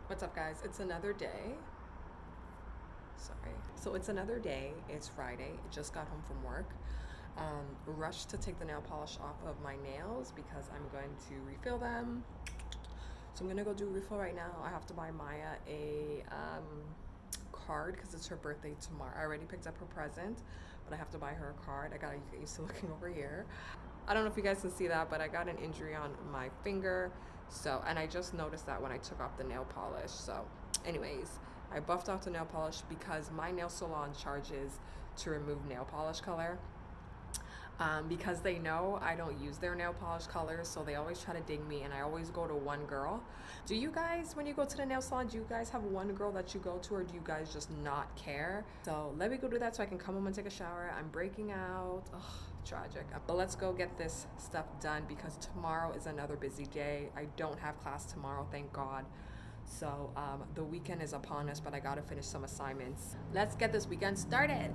What's up, guys? It's another day. Sorry. So it's another day. It's Friday. I just got home from work. Rushed to take the nail polish off of my nails because I'm going to refill them. So I'm gonna go do a refill right now. I have to buy Maya a card because it's her birthday tomorrow. I already picked up her present, but I have to buy her a card. I gotta get used to looking over here. I don't know if you guys can see that, but I got an injury on my finger. So, and I just noticed that when I took off the nail polish. So, anyways, I buffed out the nail polish because my nail salon charges to remove nail polish color. Because they know I don't use their nail polish colors, so they always try to ding me, and I always go to one girl. Do you guys, when you go to the nail salon, do you guys have one girl that you go to, or do you guys just not care? So let me go do that so I can come home and take a shower. I'm breaking out. Ugh, tragic. But let's go get this stuff done because tomorrow is another busy day. I don't have class tomorrow, thank God. So the weekend is upon us, but I gotta finish some assignments. Let's get this weekend started.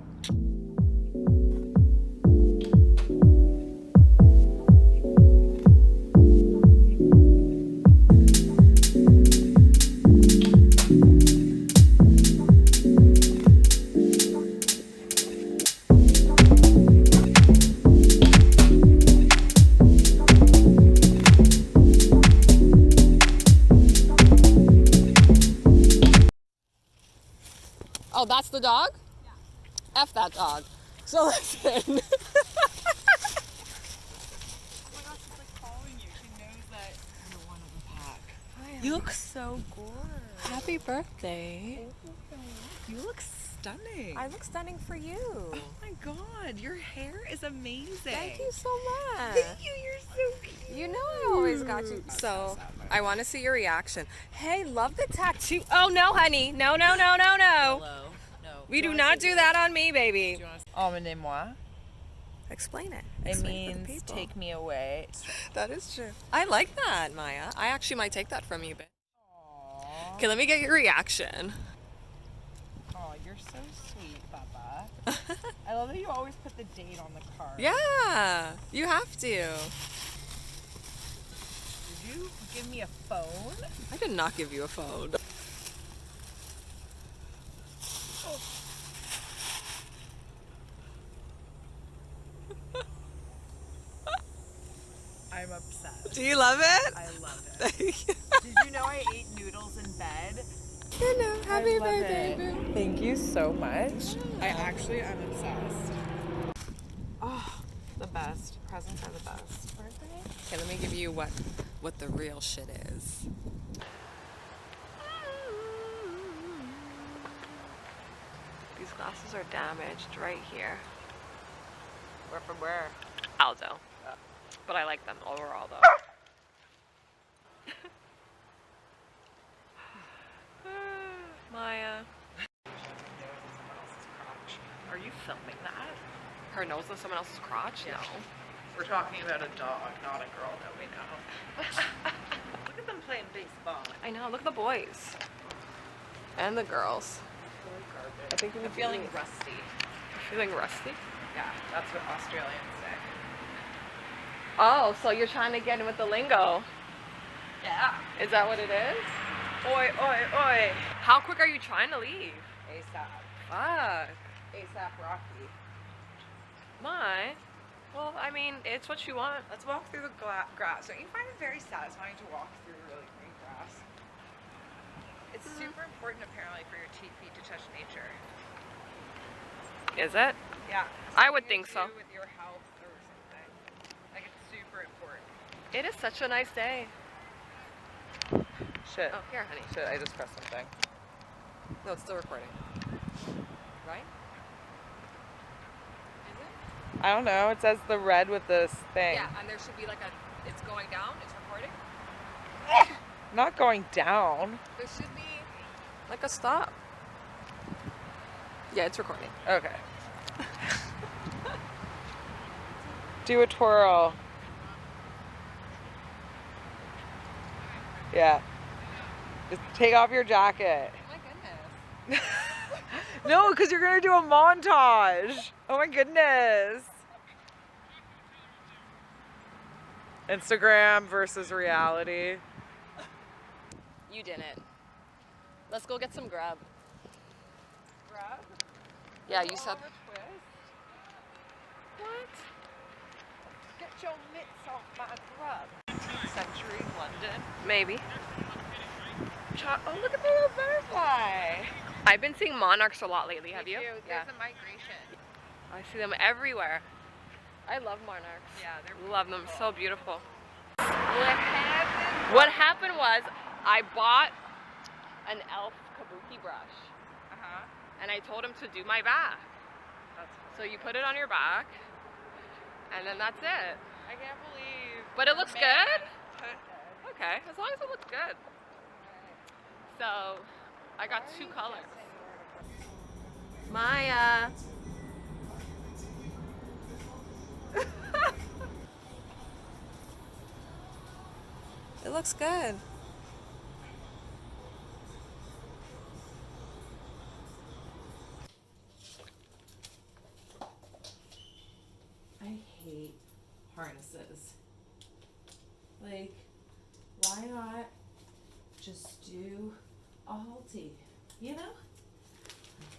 Oh, that's the dog? Yeah. F that dog. So listen. Oh my gosh, she's like following you. She knows that you're one of the pack. You look so gorgeous. Happy birthday. You look stunning. I look stunning for you. Oh my god, your hair is amazing. Thank you so much. Thank you, you're so cute. You know I always got you. So I want to see your reaction. Hey, love the tattoo. Oh no, honey. No, no, no, no, no. Hello. No. We do not do that on me, baby. Emmenez-moi. Explain it. It Explain it for the means people. take me away. That is true. I like that, Maya. I actually might take that from you, babe. Aww. Okay, let me get your reaction. Oh, you're so sweet, Papa. I love that you always put the date on the card. Yeah, you have to. Did you give me a phone? I did not give you a phone. I'm obsessed. Do you love it? I love it. Thank you. Did you know I ate noodles in bed? You know, happy I love birthday, it. boo. Thank you so much. I actually am obsessed. Oh, the best. Presents are the best. Aren't they? Okay, let me give you what the real shit is. These glasses are damaged right here. Where from where? Aldo. But I like them overall though. Maya. Are you filming that? Her nose in someone else's crotch? Yeah. No. We're talking about a dog, not a girl that we know. Look at them playing baseball. I know, look at the boys. And the girls. I think I'm feeling rusty. feeling rusty. Yeah, that's what Australians say. Oh, so you're trying to get in with the lingo. Yeah. Is that what it is? Oi, oi, oi. How quick are you trying to leave? ASAP. Fuck. ASAP Rocky. My. Well, I mean, it's what you want. Let's walk through the grass. Don't you find it very satisfying to walk through really green grass? It's super important apparently for your feet to touch nature. Is it? Yeah. I would Something think to so. do with your health or something. Like it's super important. It is such a nice day. Shit. Oh, here, honey. Shit, I just pressed something. No, it's still recording. Right? Is it? I don't know. It says the red with this thing. Yeah, and there should be like it's going down, it's recording. Not going down. There should be like a stop. Yeah, it's recording. Okay. Do a twirl. Yeah. Just take off your jacket. Oh my goodness. No, because you're going to do a montage. Oh my goodness. Instagram versus reality. You didn't. Let's go get some grub. Grub? Yeah, you said. Twist. What? Get your mitts off my grub. 18th century London. Maybe. Oh, look at the little butterfly. I've been seeing monarchs a lot lately. Have you? There's a migration. I see them everywhere. I love monarchs. Yeah, they're Love them. So beautiful. What happened? What happened was I bought an elf kabuki brush and I told him to do my back. So you put it on your back and then that's it. I can't believe. But it looks good? Put Okay, as long as it looks good. So I got 2 colors. Maya. It looks good. I hate harnesses. Like, why not just do a halty, you know?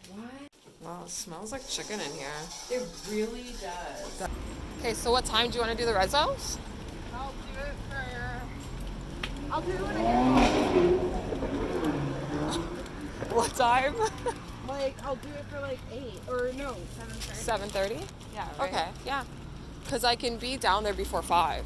Why? Wow, it smells like chicken in here. It really does. Okay, so what time do you want to do the rezos? I'll do it when I get What time? Like, I'll do it for like 8 or no, 7:30. 7:30? Yeah. Right? Okay, yeah. Because I can be down there before 5.